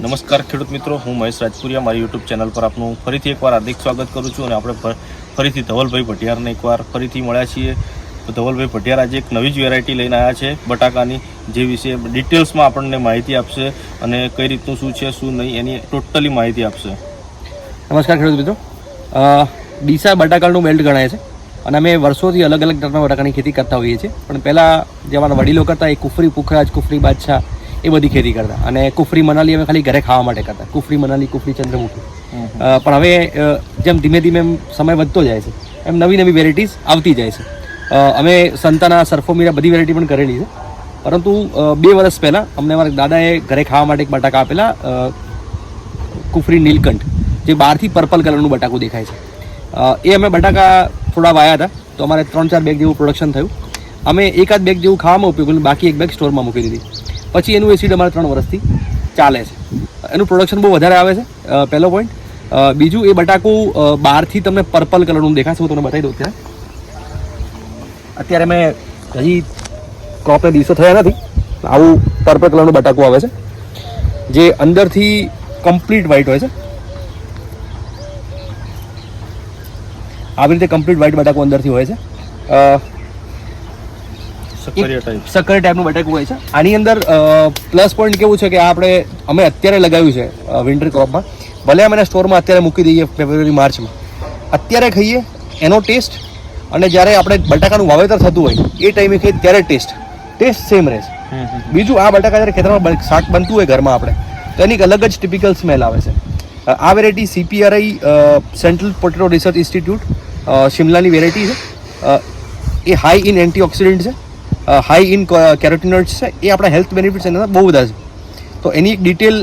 નમસ્કાર ખેડૂત મિત્રો, હું મહેશ રાજપુરિયા મારી યુટ્યુબ ચેનલ પર આપનું ફરીથી એકવાર હાર્દિક સ્વાગત કરું છું. અને આપણે ફરીથી ધવલભાઈ ભટિયારને એકવાર ફરીથી મળ્યા છીએ. તો ધવલભાઈ ભટિયાર આજે એક નવી જ વેરાયટી લઈને આવ્યા છે બટાકાની, જે વિશે ડિટેલ્સમાં આપણને માહિતી આપશે અને કઈ રીતનું શું છે શું નહીં એની ટોટલી માહિતી આપશે. નમસ્કાર ખેડૂત મિત્રો, ડીસા બટાકાનું બેલ્ટ ગણાય છે અને અમે વર્ષોથી અલગ અલગ પ્રકારના બટાકાની ખેતી કરતા હોઈએ છીએ. પણ પહેલાં જે અમારા વડીલો કરતા એ કુફરી પુખરાજ, કુફરી બાદશાહ એ બધી ખેતી કરતા, અને કુફરી મનાલી અમે ખાલી ઘરે ખાવા માટે કરતા, કુફરી મનાલી, કુફરી ચંદ્રમુખી. પણ હવે જેમ ધીમે ધીમે એમ સમય વધતો જાય છે એમ નવી નવી વેરાયટીઝ આવતી જાય છે. અમે સંતાના, સરફોમીરા બધી વેરાયટી પણ કરેલી છે. પરંતુ 2 વર્ષ પહેલાં અમને અમારા દાદાએ ઘરે ખાવા માટે એક બટાકા આપેલા, કુફરી નીલકંઠ, જે બહારથી પર્પલ કલરનું બટાકું દેખાય છે. એ અમે બટાકા થોડા વાયા હતા, તો અમારે 3-4 બેગ જેવું પ્રોડક્શન થયું. અમે એકાદ બેગ જેવું ખાવામાં ઉપયોગ કર્યું, બાકી એક બેગ સ્ટોરમાં મૂકી દીધી. પછી એનું એસિડ અમારે 3 વર્ષથી ચાલે છે. એનું પ્રોડક્શન બહુ વધારે આવે છે, પહેલો પોઈન્ટ. બીજું, એ બટાકું બહારથી તમને પર્પલ કલરનું દેખાશે. હું તમને બતાવી દઉં. અત્યારે મેં હજી ક્રોપને દિવસો થયા નથી, આવું પર્પલ કલરનું બટાકું આવે છે, જે અંદરથી કમ્પ્લીટ વ્હાઇટ હોય છે. આવી રીતે કમ્પ્લીટ વ્હાઇટ બટાકું અંદરથી હોય છે. સક્કરિયા ટાઈપનું બટાકું હોય છે. આની અંદર પ્લસ પોઈન્ટ કેવું છે કે અમે અત્યારે લગાવ્યું છે વિન્ટર ક્રોપમાં. ભલે અમે સ્ટોરમાં અત્યારે મૂકી દઈએ ફેબ્રુઆરી માર્ચમાં, અત્યારે ખાઈએ એનો ટેસ્ટ અને જ્યારે આપણે બટાકાનું વાવેતર થતું હોય એ ટાઈમે ખાઈએ ત્યારે ટેસ્ટ સેમ રહે છે. બીજું, આ બટાકા જ્યારે ખેતરમાં શાક બનતું હોય ઘરમાં આપણે, તો એની અલગ જ ટિપિકલ સ્મેલ આવે છે. આ variety CPRI central potato research institute શિમલાની વેરાયટી છે. એ હાઈ ઇન એન્ટીઓક્સિડન્ટ છે, હાઈ ઇન કેરોટિનોઇડ્સ છે. એ આપણા હેલ્થ બેનિફિટ્સ એના બહુ બધા છે. તો એની એક ડિટેલ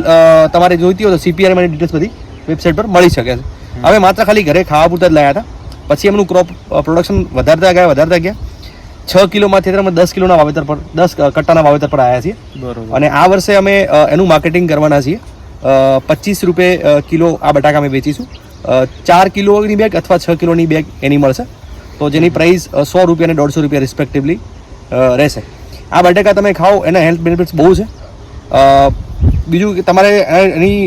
તમારે જોઈતી હોય તો CPRI ની ડિટેલ્સ બધી વેબસાઇટ પર મળી શકે છે. હવે માત્ર ખાલી ઘરે ખાવા પૂરતા જ લાયા હતા. પછી એમનું ક્રોપ પ્રોડક્શન વધારતા ગયા. 6 કિલોમાંથી અમે 10 કિલોના વાવેતર પર, 10 કટ્ટાના વાવેતર પર આવ્યા છીએ. અને આ વર્ષે અમે એનું માર્કેટિંગ કરવાના છીએ. 25 રૂપિયા કિલો આ બટાકા અમે વેચીશું. 4 કિલોની બેગ અથવા 6 કિલોની બેગ એની મળશે, તો જેની પ્રાઇસ 100 રૂપિયા અને 150 રૂપિયા રિસ્પેક્ટિવલી રહેશે. આ બટાકા તમે ખાઓ, એના હેલ્થ બેનિફિટ્સ બહુ છે. બીજું કે તમારે એની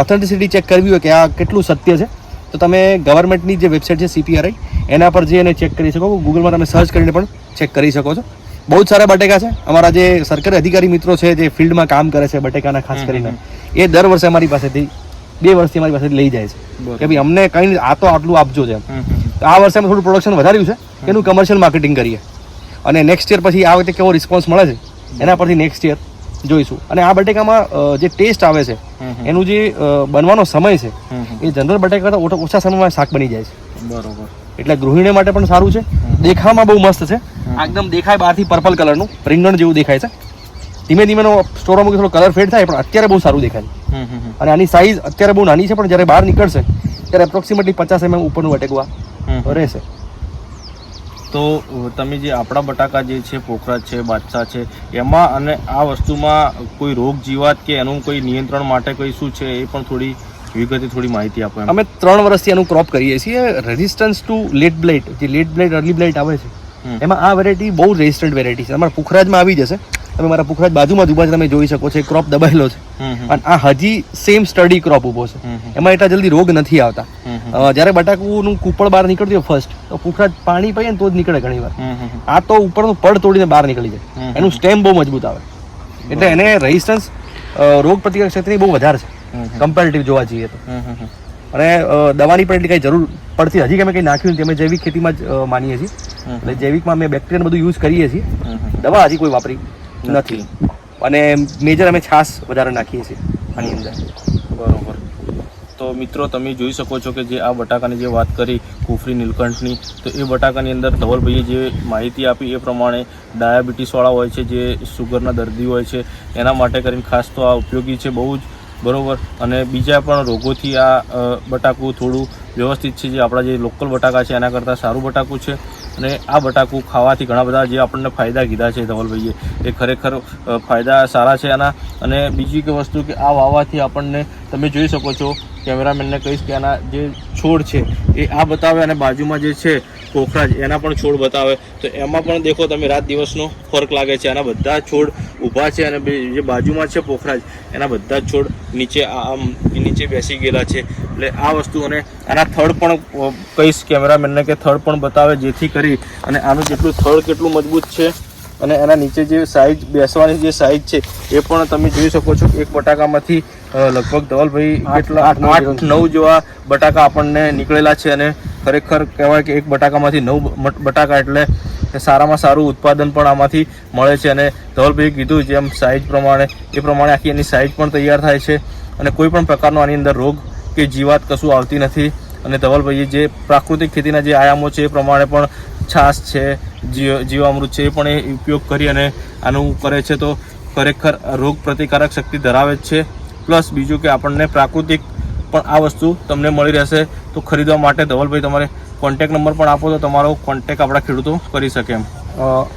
ઓથેન્ટિસિટી ચેક કરવી હોય કે આ કેટલું સત્ય છે, તો તમે ગવર્મેન્ટની જે વેબસાઇટ છે CPRI, એના પર જઈને ચેક કરી શકો. ગૂગલમાં તમે સર્ચ કરીને પણ ચેક કરી શકો છો. બહુ જ સારા બટેકા છે. અમારા જે સરકારી અધિકારી મિત્રો છે, જે ફિલ્ડમાં કામ કરે છે બટેકાના ખાસ કરીને, એ દર વર્ષે અમારી પાસેથી 2 વર્ષથી અમારી પાસેથી લઈ જાય છે કે ભાઈ અમને કંઈ આ તો આટલું આપજો છે. તો આ વર્ષે અમે થોડું પ્રોડક્શન વધાર્યું છે, એનું કમર્શિયલ માર્કેટિંગ કરીએ. અને નેક્સ્ટ યર પછી આ વખતે કેવો રિસ્પોન્સ મળે છે એના પરથી નેક્સ્ટ યર જોઈશું. અને આ બટેકામાં જે ટેસ્ટ આવે છે, એનું જે બનવાનો સમય છે, એ જનરલ બટેકા કરતાં ઓછા સમયમાં શાક બની જાય છે. બરોબર. એટલે ગૃહિણી માટે પણ સારું છે. દેખાવામાં બહુ મસ્ત છે. એકદમ દેખાય બહારથી પર્પલ કલરનું, રીંગણ જેવું દેખાય છે. ધીમે ધીમે સ્ટોરમાં મૂકી થોડો કલર ફેડ થાય, પણ અત્યારે બહુ સારું દેખાય છે. અને આની સાઇઝ અત્યારે બહુ નાની છે, પણ જ્યારે બહાર નીકળશે ત્યારે એપ્રોક્સિમેટલી 50 mm ઉપરનું બટેકું રહેશે. તો તમે જે આપણા બટાકા જે છે, પોખરાજ છે, બાદશાહ છે, એમાં અને આ વસ્તુમાં કોઈ રોગ જીવાત કે એનું કોઈ નિયંત્રણ માટે કોઈ શું છે, એ પણ થોડી વિગતે થોડી માહિતી આપો. અમે 3 વર્ષથી એનું ક્રોપ કરીએ છીએ. રેઝિસ્ટન્સ ટુ લેટ બ્લાઇટ, જે લેટ બ્લાઇટ, અર્લી બ્લાઇટ આવે છે, એમાં આ વેરાયટી બહુ રેઝિસ્ટન્ટ વેરાયટી છે. અમારા પુખરાજમાં આવી જશે. તમે મારા પુખરાજ બાજુમાં જ ઊભા છે, તમે જોઈ શકો છો. ક્રોપ દબાયેલો છે અને આ હજી સેમ સ્ટડી ક્રોપ ઊભો છે. એમાં એટલા જલ્દી રોગ નથી આવતા. જ્યારે બટાકુનું કુપળ બહાર નીકળતી હોય ફર્સ્ટ, તો પુખરાજ પાણી પીએ ને તો જ નીકળે ઘણી વાર. આ તો ઉપરનું પડ તોડીને બહાર નીકળી જાય. એનું સ્ટેમ બહુ મજબૂત આવે, એટલે એને રેઝિસ્ટન્સ, રોગ પ્રતિકારક ક્ષેત્રની બહુ વધારે છે કમ્પેરેટિવ જોવા જઈએ તો. અને દવાની પણ એટલી કંઈ જરૂર પડતી હજી કે અમે કંઈ નાખ્યું નથી. અમે જૈવિક ખેતીમાં જ માનીએ છીએ. એટલે જૈવિકમાં અમે બેક્ટેરિયાને બધું યુઝ કરીએ છીએ. દવા હજી કોઈ વાપરી નથી. અને મેજર અમે છાશ વધારે નાખીએ છીએ આની અંદર. બરોબર. તો મિત્રો, તમે જોઈ શકો છો કે જે આ બટાકાની જે વાત કરી કુફરી નીલકંઠની, તો એ બટાકાની અંદર ધવલભાઈએ જે માહિતી આપી એ પ્રમાણે ડાયાબિટીસવાળા હોય છે, જે શુગરના દર્દી હોય છે, એના માટે કરીને ખાસ તો આ ઉપયોગી છે બહુ જ. બરાબર. અને બીજા પણ રોગોથી આ બટાકું થોડું વ્યવસ્થિત છે. જે આપણા જે લોકલ બટાકા છે એના કરતાં સારું બટાકું છે. અને આ બટાકું ખાવાથી ઘણા બધા જે આપણને ફાયદા કીધા છે ધવલભાઈએ, એ ખરેખર ફાયદા સારા છે આના. અને બીજી એક વસ્તુ કે આ વાવવાથી આપણને, તમે જોઈ શકો છો, કેમેરામેનને કહીશ કે આના જે છોડ છે એ આ બતાવે અને બાજુમાં જે છે કોખરાજ એના પણ છોડ બતાવે. તો એમાં પણ દેખો તમે રાત દિવસનો ફરક લાગે છે. આના બધા છોડ ઊભા છે અને જે બાજુમાં છે પોખરાજ એના બધા જ છોડ નીચે આમ નીચે બેસી ગયેલા છે. એટલે આ વસ્તુ અને આના થડ પણ કહીશ કેમેરામેનને કે થડ પણ બતાવે, જેથી કરી અને આનું જેટલું થડ કેટલું મજબૂત છે અને એના નીચે જે સાઈઝ બેસવાની જે સાઈઝ છે એ પણ તમે જોઈ શકો છો. એક બટાકામાંથી લગભગ ધવલભાઈ કેટલા 8-9 જેવા બટાકા આપણને નીકળેલા છે અને ખરેખર કહેવાય કે એક બટાકામાંથી 9 બટાકા એટલે સારામાં સારું ઉત્પાદન પણ આમાંથી મળે છે. અને ધવલભાઈએ કીધું જેમ સાઈઝ પ્રમાણે એ પ્રમાણે આખી એની સાઈઝ પણ તૈયાર થાય છે અને કોઈ પણ પ્રકારનો આની અંદર રોગ કે જીવાત કશું આવતી નથી. અને ધવલભાઈએ જે પ્રાકૃતિક ખેતીના જે આયામો છે એ પ્રમાણે પણ છાશ છે, જીવામૃત છે એ પણ એ ઉપયોગ કરી અને આનું કરે છે. તો ખરેખર રોગ પ્રતિકારક શક્તિ ધરાવે જ છે. પ્લસ બીજું કે આપણને પ્રાકૃતિક પણ આ વસ્તુ તમને મળી રહેશે. તો ખરીદવા માટે ધવલભાઈ તમારે કોન્ટેક નંબર પણ આપો તો તમારો કોન્ટેક આપણા ખેડૂતો કરી શકે એમ.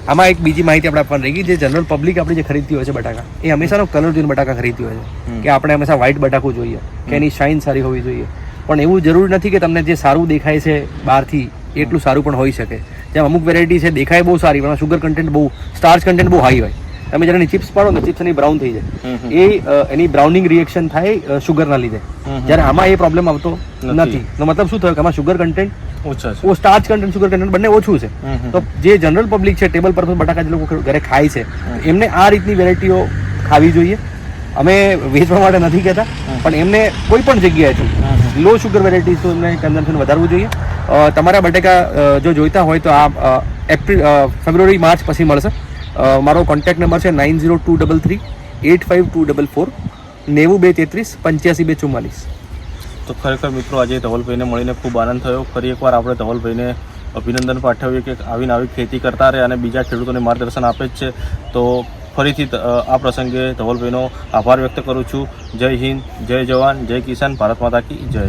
આમાં એક બીજી માહિતી આપણે આપવાની રહી ગઈ. જે જનરલ પબ્લિક આપણી જે ખરીદતી હોય છે બટાકા, એ હંમેશાનો કલર જોઈને બટાકા ખરીદતી હોય છે કે આપણે હંમેશા વ્હાઇટ બટાકું જોઈએ કે એની શાઇન સારી હોવી જોઈએ. પણ એવું જરૂરી નથી કે તમને જે સારું દેખાય છે બહારથી એટલું સારું પણ હોઈ શકે. જેમ અમુક વેરાયટી છે દેખાય બહુ સારી પણ શુગર કન્ટેન્ટ બહુ, સ્ટાર્ચ કન્ટેન્ટ બહુ હાઈ હોય. તમે જ્યારે ચિપ્સ પાડો ને ચિપ્સ એની બ્રાઉન થઈ જાય, એ એની બ્રાઉનિંગ રિએક્શન થાય શુગરના લીધે. જ્યારે આમાં એ પ્રોબ્લેમ આવતો નથી. તો મતલબ શું થયું કે આમાં શુગર કન્ટેન્ટ ઓછા છે, સ્ટાર્ચ કન્ટેન્ટ શુગર કન્ટેન્ટ બંને ઓછું છે. તો જે જનરલ પબ્લિક છે, ટેબલ પર બટાકા જે લોકો ઘરે ખાય છે, એમને આ રીતની વેરાયટીઓ ખાવી જોઈએ. અમે વેચવા માટે નથી કહેતા, પણ એમને કોઈ પણ જગ્યાએથી લો શુગર વેરાયટીઝ તો એમને કન્ઝમ્પશન વધારવું જોઈએ. તમારા બટાકા જો જોઈતા હોય તો આ ફેબ્રુઆરી માર્ચ પછી મળશે. મારો કોન્ટેક્ટ નંબર છે 9023385244 9233 તો ખરેખર મિત્રો આજે ધવલભાઈને મળીને ખૂબ આનંદ થયો. ફરી એકવાર આપણે ધવલભાઈને અભિનંદન પાઠવીએ કે આવીને આવી ખેતી કરતા રહે અને બીજા ખેડૂતોને માર્ગદર્શન આપે જ છે. તો ફરીથી આ પ્રસંગે ધવલભાઈનો આભાર વ્યક્ત કરું છું. જય હિન્દ, જય જવાન, જય કિસાન, ભારત માતા કી જય.